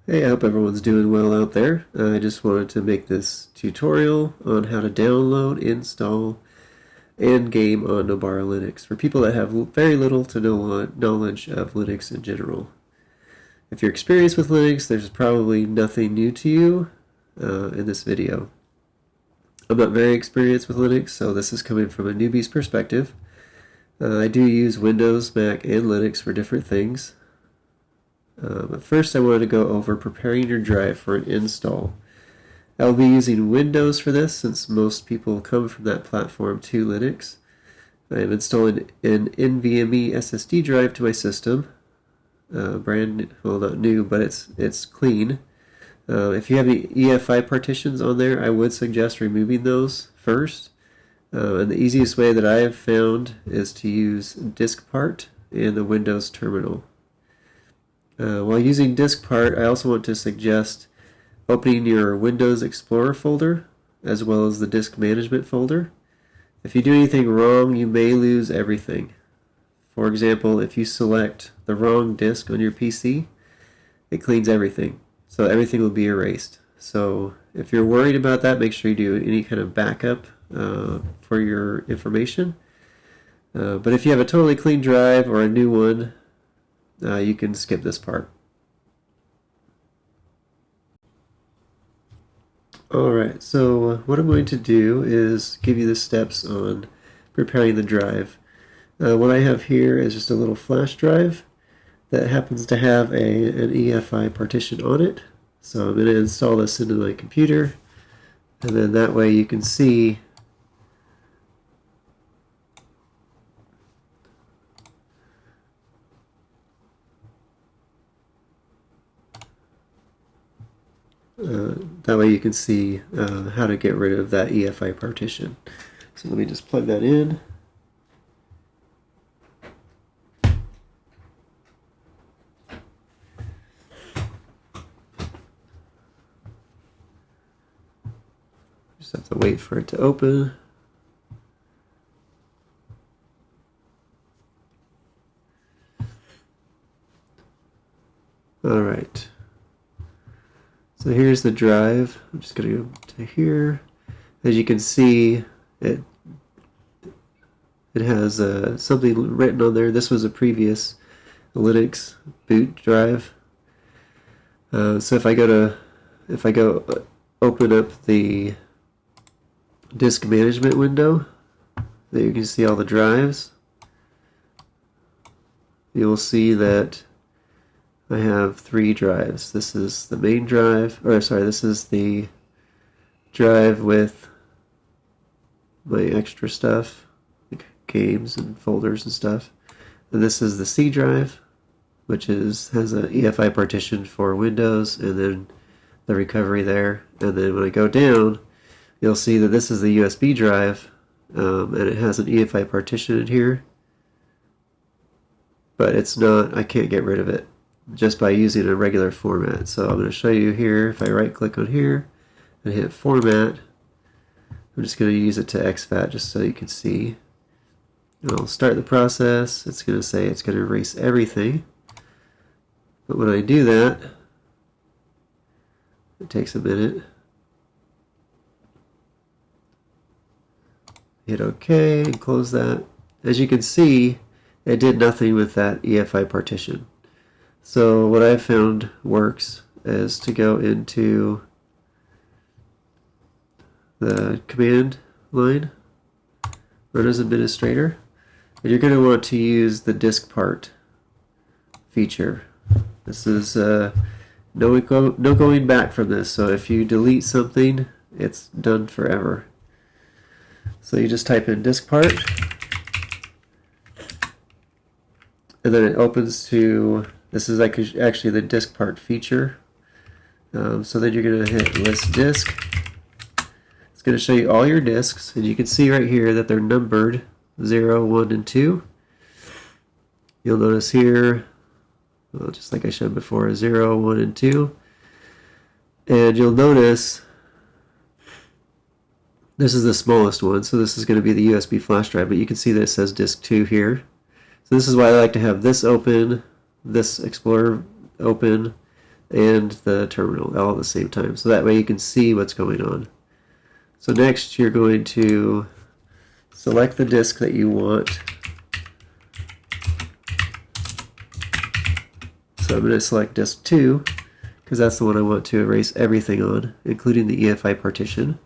Hey, I hope everyone's doing well out there. I just wanted to make this tutorial on how to download, install, and game on Nobara Linux for people that have very little to no knowledge of Linux in general. If you're experienced with Linux, there's probably nothing new to you in this video. I'm not very experienced with Linux, so this is coming from a newbie's perspective. I do use Windows, Mac, and Linux for different things. But first I wanted to go over preparing your drive for an install. I'll be using Windows for this since most people come from that platform to Linux. I am installing an NVMe SSD drive to my system. Well, not new, but it's clean. If you have any EFI partitions on there, I would suggest removing those first. And the easiest way that I have found is to use DiskPart in the Windows terminal. While using DiskPart, I also want to suggest opening your Windows Explorer folder as well as the disk management folder. If you do anything wrong, you may lose everything. For example, if you select the wrong disk on your PC, it cleans everything. So everything will be erased. So if you're worried about that, make sure you do any kind of backup for your information. But if you have a totally clean drive or a new one, you can skip this part. Alright, so what I'm going to do is give you the steps on preparing the drive. What I have here is just a little flash drive that happens to have an EFI partition on it. So I'm going to install this into my computer, and then that way you can see how to get rid of that EFI partition. So let me just plug that in. Just have to wait for it to open. Alright. So here's the drive. I'm just going to go to here. As you can see, it has something written on there. This was a previous Linux boot drive. So if I go open up the disk management window, there you can see all the drives. You'll see that I have 3 drives. This is the main drive, this is the drive with my extra stuff, like games and folders and stuff. And this is the C drive, which has an EFI partition for Windows, and then the recovery there. And then when I go down, you'll see that this is the USB drive, and it has an EFI partition in here. But it's not, I can't get rid of it just by using a regular format. So I'm going to show you here. If I right click on here and hit format, I'm just going to use it to exFAT just so you can see. And I'll start the process. It's going to say it's going to erase everything. But when I do that, it takes a minute. Hit OK and close that. As you can see, it did nothing with that EFI partition. So what I've found works is to go into the command line, run as administrator, and you're going to want to use the DiskPart feature. This is no going back from this, so if you delete something, it's done forever. So you just type in DiskPart, and then it opens to, this is actually the DiskPart feature. So then you're going to hit list disk. It's going to show you all your disks, and you can see right here that they're numbered 0, 1, and 2. You'll notice here, well, just like I showed before, 0, 1, and 2. And you'll notice this is the smallest one, so this is going to be the USB flash drive, but you can see that it says disk 2 here. So this is why I like to have this open, this Explorer open, and the terminal all at the same time. So that way you can see what's going on. So next you're going to select the disk that you want. So I'm going to select disk 2 because that's the one I want to erase everything on, including the EFI partition.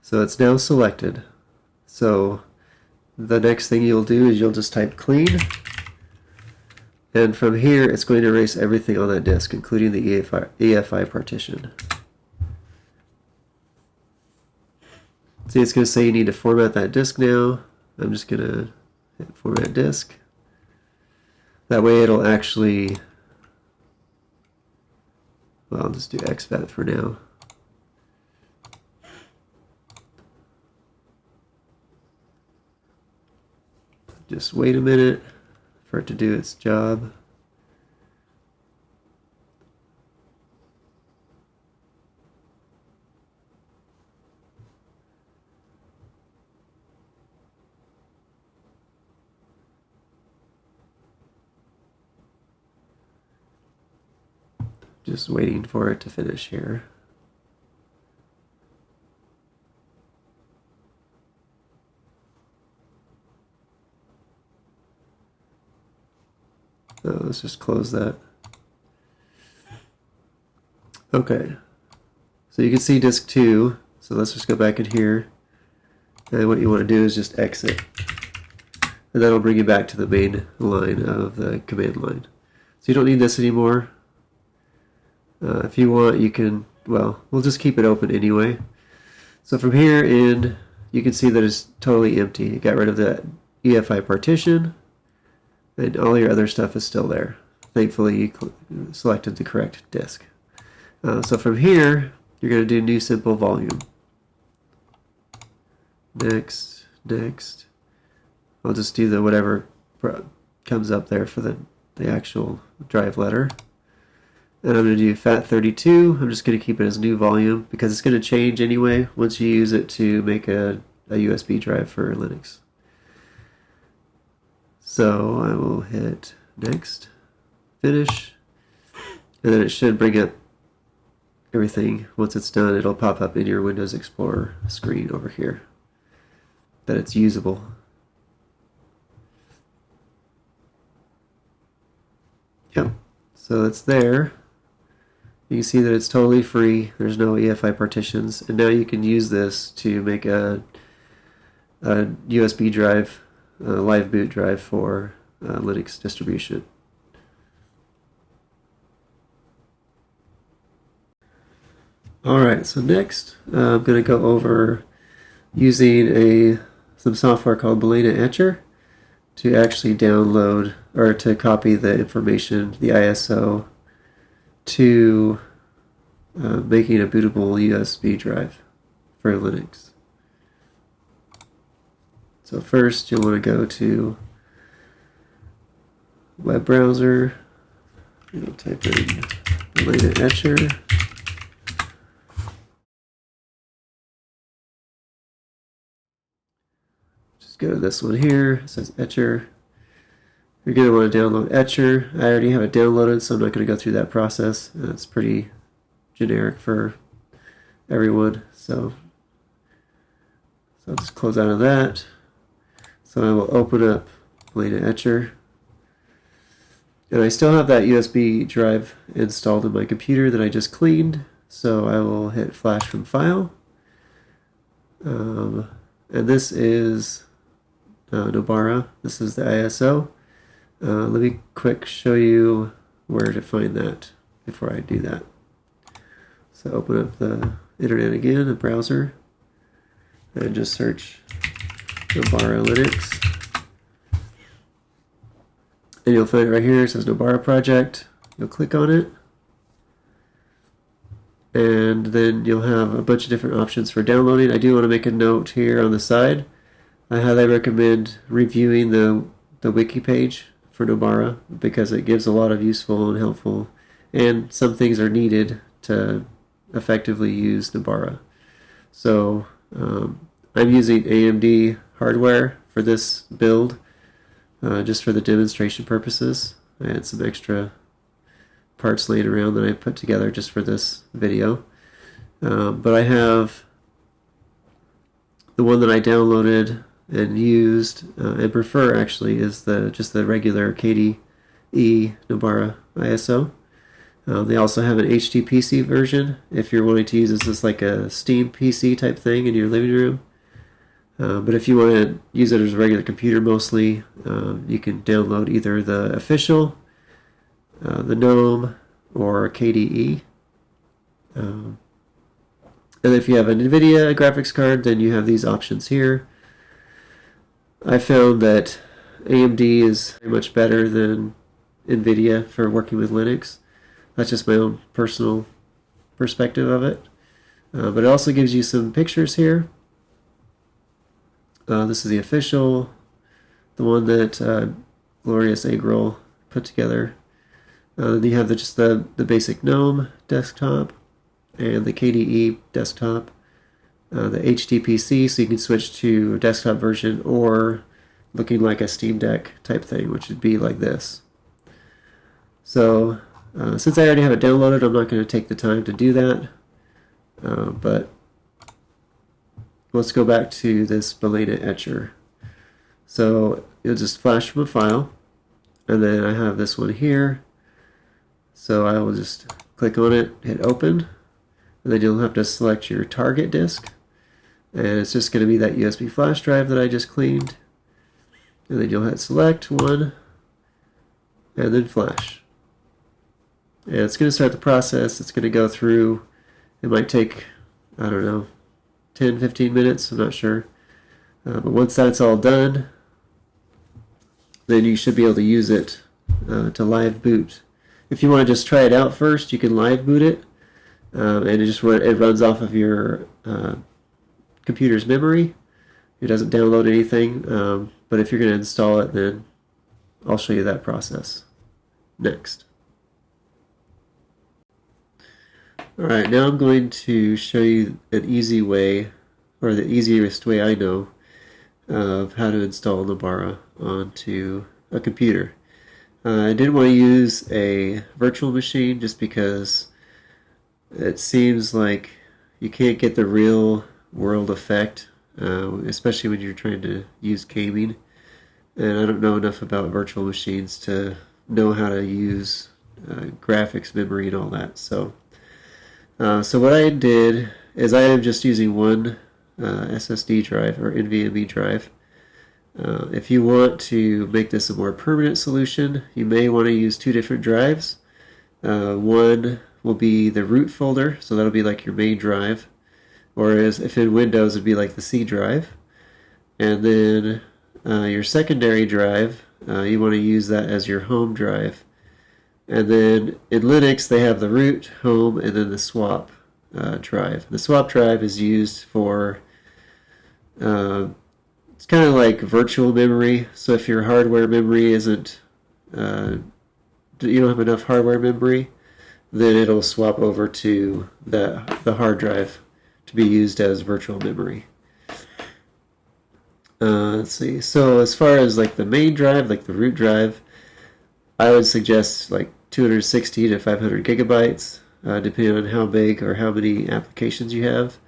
So it's now selected. So the next thing you'll do is you'll just type clean, and from here it's going to erase everything on that disk, including the EFI partition. See, it's going to say you need to format that disk now. I'm just going to hit format disk. That way it'll actually, well, I'll just do exFAT for now. Just wait a minute for it to do its job. Just waiting for it to finish here. So let's just close that. Okay, so you can see disk 2. So let's just go back in here. And what you want to do is just exit. And that'll bring you back to the main line of the command line. So you don't need this anymore. If you want, you can, well, we'll just keep it open anyway. So from here in, you can see that it's totally empty. You got rid of the EFI partition, and all your other stuff is still there. Thankfully, you selected the correct disk. So from here, you're going to do new simple volume. Next, next. I'll just do the whatever comes up there for the actual drive letter. And I'm going to do FAT32. I'm just going to keep it as new volume because it's going to change anyway once you use it to make a USB drive for Linux. So I will hit next, finish, and then it should bring up everything. Once it's done, it'll pop up in your Windows Explorer screen over here that it's usable. Yep, so it's there. You can see that it's totally free. There's no EFI partitions, and now you can use this to make a USB drive, a live boot drive for Linux distribution. Alright, so next I'm going to go over using some software called Balena Etcher to actually download or to copy the information, the ISO, to making a bootable USB drive for Linux. So first you'll want to go to web browser, you'll type in Balena Etcher. Just go to this one here, it says Etcher. You're going to want to download Etcher. I already have it downloaded, so I'm not going to go through that process. It's pretty generic for everyone. So I'll just close out of that. So I will open up Balena Etcher. And I still have that USB drive installed in my computer that I just cleaned. So I will hit Flash from File. And this is Nobara. This is the ISO. Let me quick show you where to find that before I do that. So open up the internet again, a browser, and just search Nobara Linux. And you'll find it right here. It says Nobara Project. You'll click on it. And then you'll have a bunch of different options for downloading. I do want to make a note here on the side. I highly recommend reviewing the wiki page for Nobara because it gives a lot of useful and helpful, and some things are needed to effectively use Nobara. So I'm using AMD hardware for this build just for the demonstration purposes. I had some extra parts laying around that I put together just for this video. But I have the one that I downloaded and used and prefer actually is just the regular KDE Nobara ISO. They also have an HTPC version if you're wanting to use this as like a Steam PC type thing in your living room. But if you want to use it as a regular computer mostly, you can download either the official, the GNOME, or KDE. And if you have an NVIDIA graphics card, then you have these options here. I found that AMD is much better than NVIDIA for working with Linux. That's just my own personal perspective of it. But it also gives you some pictures here. This is the official, the one that Glorious Eggroll put together. Then you have just the basic GNOME desktop and the KDE desktop, the HTPC, so you can switch to a desktop version or looking like a Steam Deck type thing, which would be like this. So since I already have it downloaded, I'm not going to take the time to do that. But let's go back to this Balena etcher. So it'll just flash from a file, and then I have this one here. So I will just click on it, hit open, and then you'll have to select your target disk. And it's just going to be that USB flash drive that I just cleaned. And then you'll hit select one, and then flash. And it's going to start the process. It's going to go through. It might take, I don't know, 10-15 minutes, I'm not sure. But once that's all done, then you should be able to use it to live boot. If you want to just try it out first, you can live boot it, and it runs off of your computer's memory. It doesn't download anything, but if you're going to install it, then I'll show you that process next. Alright, now I'm going to show you an easy way, or the easiest way I know, of how to install Nobara onto a computer. I didn't want to use a virtual machine just because it seems like you can't get the real world effect, especially when you're trying to use gaming. And I don't know enough about virtual machines to know how to use graphics memory and all that. So what I did is I am just using one SSD drive or NVMe drive. If you want to make this a more permanent solution, you may want to use two different drives. One will be the root folder, so that'll be like your main drive, whereas if in Windows it'd be like the C drive. And then your secondary drive, you want to use that as your home drive. And then in Linux they have the root, home, and then the swap drive. The swap drive is used for it's kind of like virtual memory. So if your hardware memory isn't, you don't have enough hardware memory, then it'll swap over to the hard drive to be used as virtual memory. Let's see. So as far as like the main drive, like the root drive, I would suggest like 260 to 500 gigabytes, depending on how big or how many applications you have.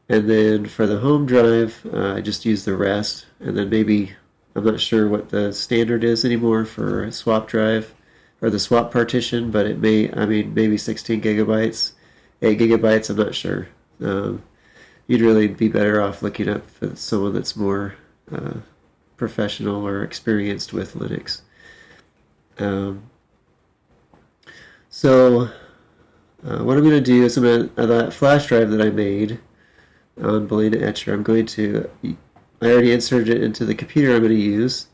And then for the home drive, I just use the rest. And then maybe, I'm not sure what the standard is anymore for a swap drive or the swap partition, but it maybe 16 gigabytes, 8 gigabytes, I'm not sure. You'd really be better off looking up for someone that's more professional or experienced with Linux. So what I'm going to do is that flash drive that I made on Balena Etcher, I already inserted it into the computer I'm going to use,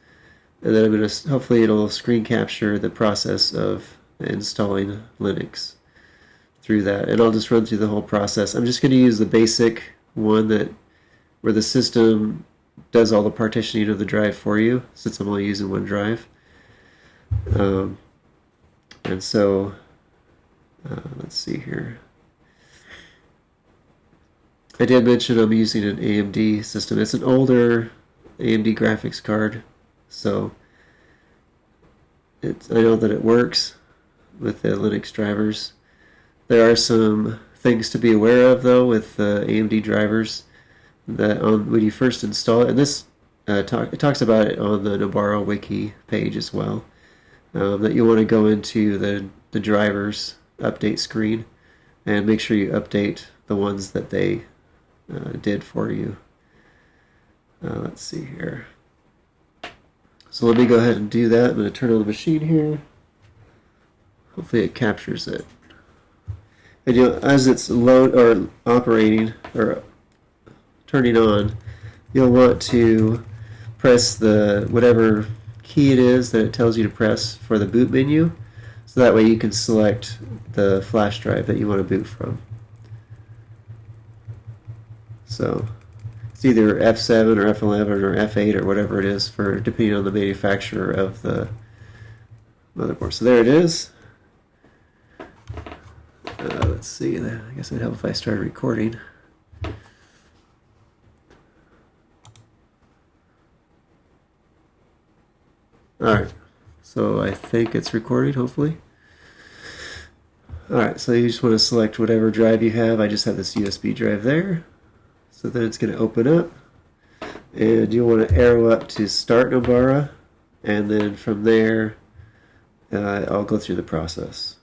and then I'm going to, hopefully it'll screen capture the process of installing Linux through that, and I'll just run through the whole process. I'm just going to use the basic one where the system does all the partitioning of the drive for you, since I'm only using one drive. And so let's see here. I did mention I'm using an AMD system. It's an older AMD graphics card, so I know that it works with the Linux drivers. There are some things to be aware of though with the AMD drivers that when you first install it, and this it talks about it on the Nobara wiki page as well, that you want to go into the drivers update screen and make sure you update the ones that they did for you. Let's see here. So let me go ahead and do that. I'm going to turn on the machine here. Hopefully it captures it. And as it's load or operating or turning on, you'll want to press the whatever key it is that it tells you to press for the boot menu, so that way you can select the flash drive that you want to boot from. So it's either F7 or F11 or F8 or whatever it is, for depending on the manufacturer of the motherboard. So there it is. Let's see. I guess it'd help if I started recording. Alright, so I think it's recording, hopefully. Alright, so you just want to select whatever drive you have. I just have this USB drive there. So then it's going to open up. And you want to arrow up to Start Nobara. And then from there, I'll go through the process.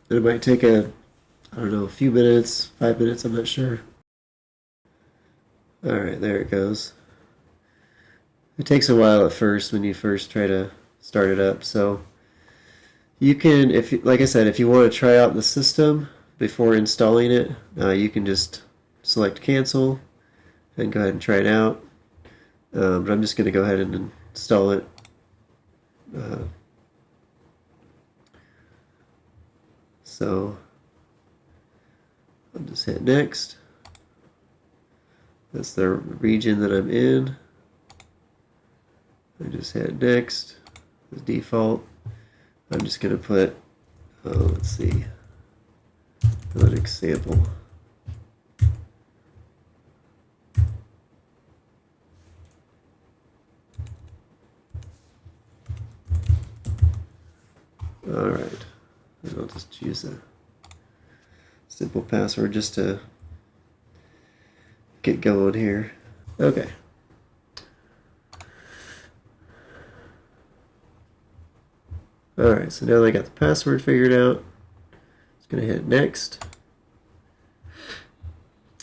It might take a few minutes, 5 minutes, I'm not sure. Alright, there it goes. It takes a while at first when you first try to start it up, so you can, like I said, if you want to try out the system before installing it, you can just select cancel and go ahead and try it out. But I'm just going to go ahead and install it. So I'll just hit next. That's the region that I'm in. I just hit next. The default. I'm just going to put, let's see, Linux sample. Alright. And I'll just use a simple password just to get going here. Okay. Alright, so now that I got the password figured out, just going to hit next.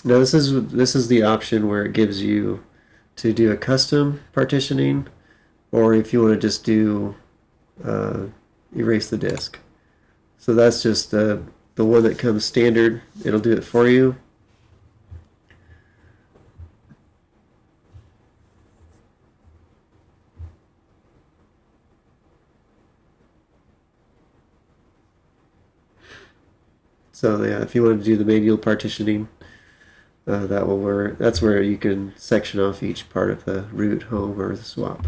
Now this is the option where it gives you to do a custom partitioning, or if you want to just do erase the disk. So that's just the one that comes standard. It'll do it for you. So yeah, if you want to do the manual partitioning, that's where you can section off each part of the root, home, or the swap.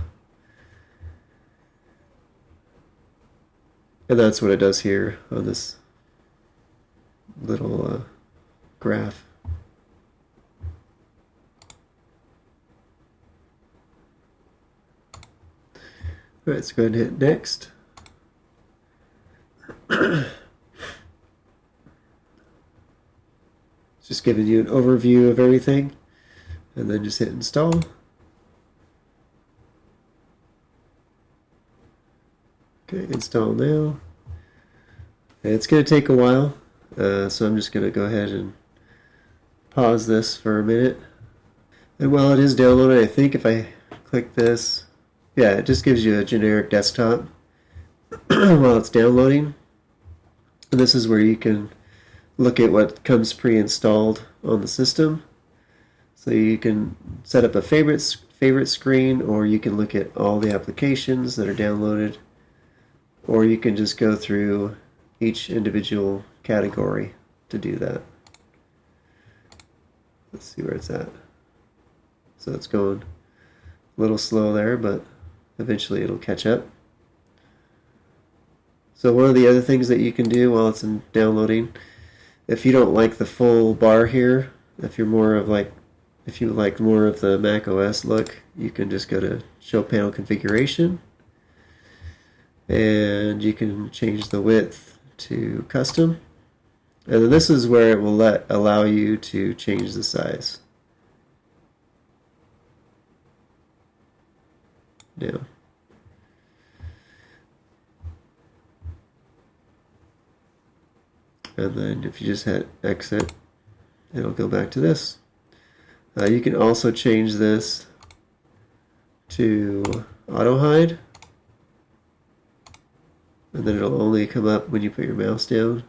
And that's what it does here on this little graph. Alright, let's go ahead and hit next. It's just giving you an overview of everything, and then just hit install. Okay, install now. And it's going to take a while, so I'm just going to go ahead and pause this for a minute. And while it is downloading, I think if I click this, yeah, it just gives you a generic desktop while it's downloading. And this is where you can look at what comes pre-installed on the system. So you can set up a favorite screen, or you can look at all the applications that are downloaded, or you can just go through each individual category to do that. Let's see where it's at. So it's going a little slow there, but eventually it'll catch up. So one of the other things that you can do while it's downloading, if you don't like the full bar here, if you're more of like If you like more of the Mac OS look, you can just go to Show Panel Configuration, and you can change the width to Custom. And then this is where it will allow you to change the size. Now, and then if you just hit exit, it'll go back to this. You can also change this to auto hide, and then it'll only come up when you put your mouse down.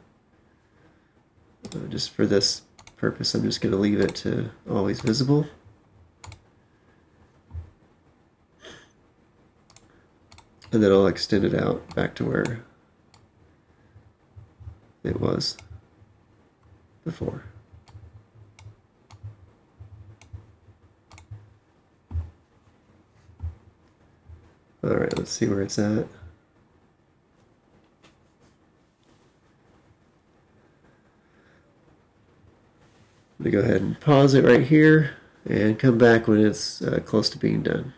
Just for this purpose, I'm just going to leave it to always visible. And then I'll extend it out back to where it was before. Alright, let's see where it's at. I'm going to go ahead and pause it right here and come back when it's close to being done.